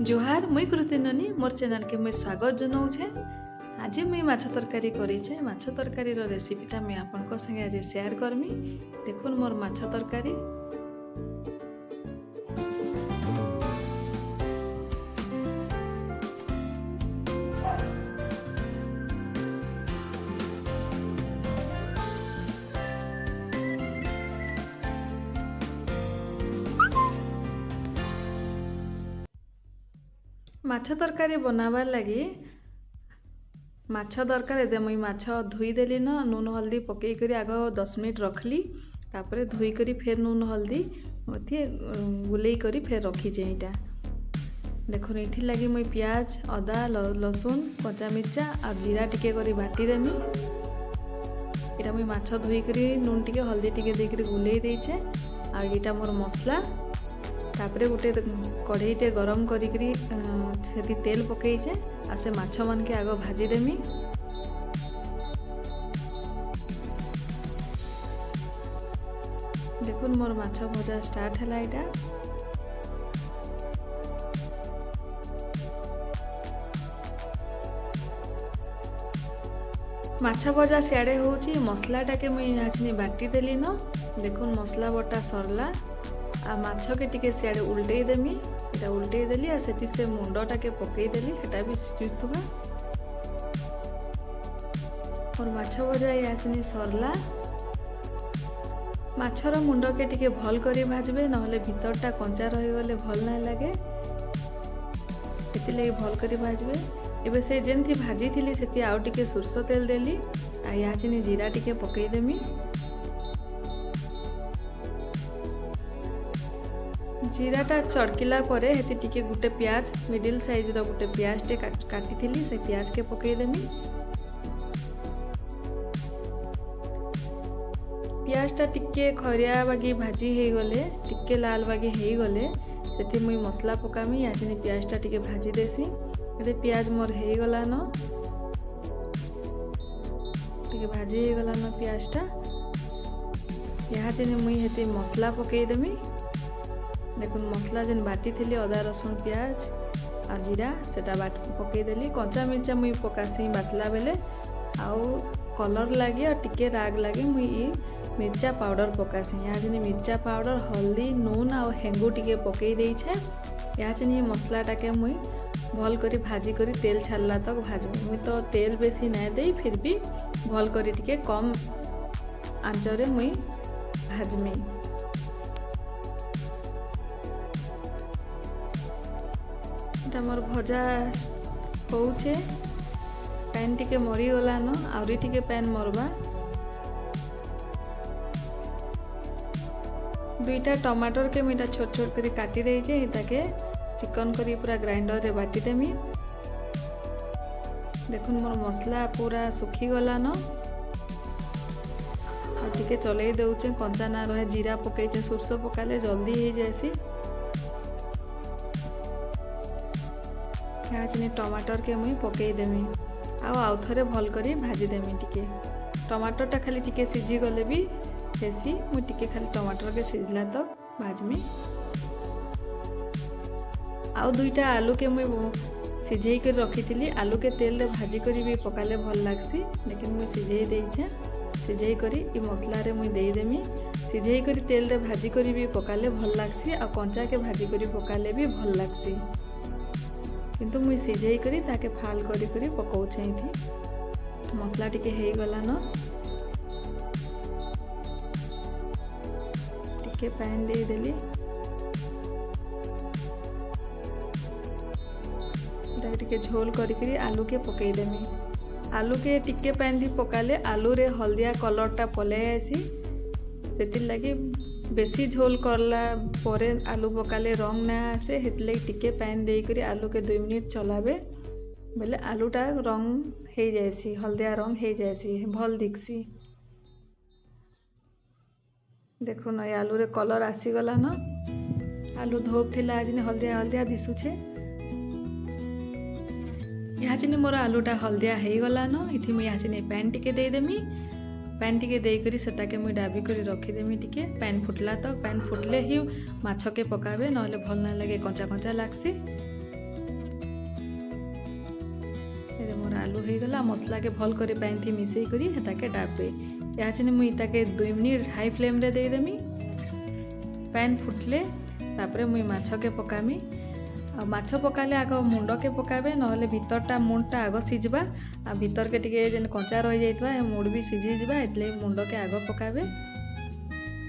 जोहार मुई कृति ननी मोर चैनल के मुई स्वागत जनाऊे। आज मुई माछ तरकारी करेछे। माछ तरकारी रेसिपीटा मुई आपन संगे आज शेयर करमी। देखुन मोर माछ तरकारी। माछ तरकारी बनाबार लगी माछ दरकार दे मुई माछ धुई देली न नून हल्दी पकई करी आग 10 मिनट रखली। तापरे धुई करी फेर नून हल्दी गुलई करी फेर रखी जेटा। देखो इथि लगी मुई प्याज अदा लसुन कच्चा मिर्चा और जीरा टिके करी बाटी देमी। इटा मुई माछ धुई करी नून टिके हल्दी टिके दे करी गुलई देइछे। आ इटा मोर मसला। तापरे गोटे कढ़ईटे गरम करी सेठी तेल पकईचे आ से माछ मान के आग भाजी देमी। देखुन मोर माछ भजा स्टार्ट है इटा। माछ भजा सियाड़े होची मसलाटा के मुई याचनी बाटी देली न। देखुन मसला बटा सरला आ माछ के टिके सियाड़े उल्टई देमी। इटा उल्टई देली आ सेठी से मुंडटा के पकई देली हेटा भी सिजुथुबा। और माछ भजा यासनी सरला। माछर मुंड के टिके भल करी भाजबे नहले भीतरटा कंचा रही गले भल ना लागे। सेति लगी भल करी भाजबे। एबे से जेंथि भाजी थिली सेति आउ टिके सुरस तेल देली आ याचनी जीरा टिके पकई देमी। जीराटा चड़किला परे हेती टिके गुटे प्याज मिडिल साइज रो गुटे प्याज टे काटी थिली से प्याज के पकई देमी। प्याजटा टिके खरिया बागी भाजी हे गले टिके लाल बागी हे गले सेठी मुई मसला पकामी। याचनी प्याजटा टिके भाजी देसी। एते प्याज मोर हे गला न टिके भाजी हे गला न प्याजटा। याचनी मुई हेती मसला पकई देमी। देखुन मसला जेन बाटी थी अदा रसुन प्याज और जीरा सेटा पकई देली। कंचा मिर्चा मुई पकासी बाटला बेले आउ कलर लगी और टिके राग लगी मुई मिर्चा पाउडर पकासी। यहाँ जेन मिर्चा पाउडर हल्दी नून और हेंगू टिके पकई देइछे। यहाँ जेन ये मसलाटा के मुई भल करी भाजी करी तेल छाड़ला तक भाजमी। मुई तो तेल बेसी ना दे फिर भी भल करी टिके कम आंचरे मुई भाजमी। मोर भजा होउछे पैन टिके मरी गला न आउरी टिके पैन मरबा। दुईटा टमाटर के मुझे छोट छोट करी काटी देइछे। इताके चिकन करी पूरा ग्राइंडर रे बाटी देमी। देखुन मोर मसला पूरा सुखी गला न और टिके चलई देउछे कंचा ना रहे। जीरा पकईछे सुरसो पकाले जल्दी हो जाएसी। याचनी टमाटर के मुई पकई देमी आउ थरे भल करी भाजी देमी। टिके टमाटरटा खाली टिके सिझी गले भी हेसी। मुई टिके खाली टमाटर के सिझला तक भाजमी। आउ दुईटा आलू के मुई सिझेई कर रखी थी। आलू के तेल रे भाजी करी भी पकाले भल लागसी। लेकिन मुई सिझेई देइछे। सिझेई करी ई मसला रे मुई देई देमी। सिझेई करी तेल रे भाजी करी भी पकाले भल लागसी आ कंचा के भाजी करी पकाले भी भल लागसी। किंतु मुई सिझेई करी ताके फाल करी करी पकाउछे। इथि मसला टिके हे गला न टिके पैन दे देली। टिके झोल करी करी आलू के पकई देमी। आलू के टिके पैन दी पकाले आलू रे हल्दिया कलरटा पले आसी। सेति लगी बेसी झोल करला परे आलू पकाले रंग ना आसे। हेतले टिके पैन दे करी आलू के 2 मिनट चलाबे बेले आलूटा रंग हो जाएसी हल्दिया रंग हो जाएसी भल दिखसी। देखो न आलू रे कलर आसी गला न। आलू धोप थिला आज हल्दिया हल्दिया दिसुछे। याचनी मोर आलूटा हल्दिया हो गला न। इथि मुई याचनी पैन टिके दे देमी। पैन टिके देकरी सेताके मुई डाबी करी रखीदेमी। टिके पैन फुटला तक पैन फुटले ही माछ के पकाबे नहले भल ना लगे कंचा कंचा लागसी। ये मोर आलू हो गला मसला के भल कर पैन थी मिसई करी हेताके डाबे या छिने मुई ताके 2 मिनिट हाई फ्लेम रे दे देमी पैन फुटले तापरे मुई माछ के पकामी आ माछ पकाले आग मुंड के पकाबे नहले भीतरटा मुंडटा आग सिझबा आ भीतर के टिके जेन कंचा रही जाइतबा मुंड भी सिझी जिबा एतले मुंड के आग पकाबे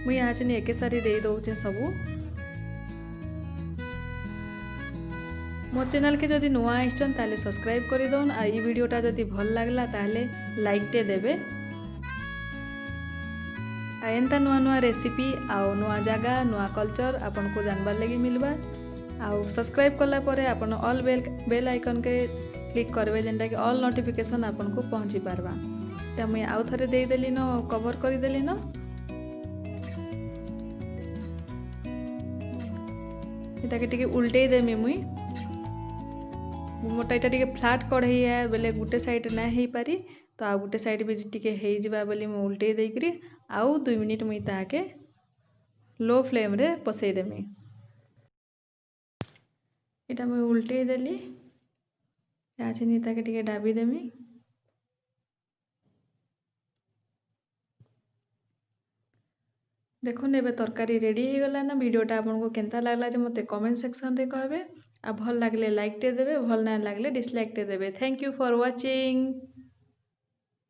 मुई यहाँ छिने एके सारी दे दउचे सबू मो चैनल के जदि नुआ आइछन ताले सब्सक्राइब करि दउन आ ई वीडियोटा जदि भल लागला ताले लाइक टे देबे आ एंता नुआ नुआ रेसिपी आउ नुआ जगह नुआ कल्चर आपन को जानबार लगी मिलबा आउ सब्सक्राइब कला परे आपन ऑल बेल आइकन के क्लिक करबे जेंटा कि ऑल नोटिफिकेशन आपन को पहुंची पारबा त मैं आउ थरे दे देली न कवर करि देली न एटा के टिके उल्टे देमी मुई मोटा एटा टिके फ्लैट कढ़ई है बेले गुटे साइड ना हेई पारी तो आ गुटे साइड भी टिके हेई जिबा बोली मैं उल्टे देई करी आउ 2 मिनिट मुई ताके लो फ्लेम रे पसई देमी एटा मैं उल्टे देली या छिनी ताके टिके डाबी देमी देखो एबे तरकारी रेडी हो गला ना वीडियोटा आपन को केनता लागला जे मते कमेंट सेक्शन रे कहबे आ भल लागले लाइक टे देबे भल ना लागले डिसलाइक टे देबे थैंक यू फॉर वाचिंग।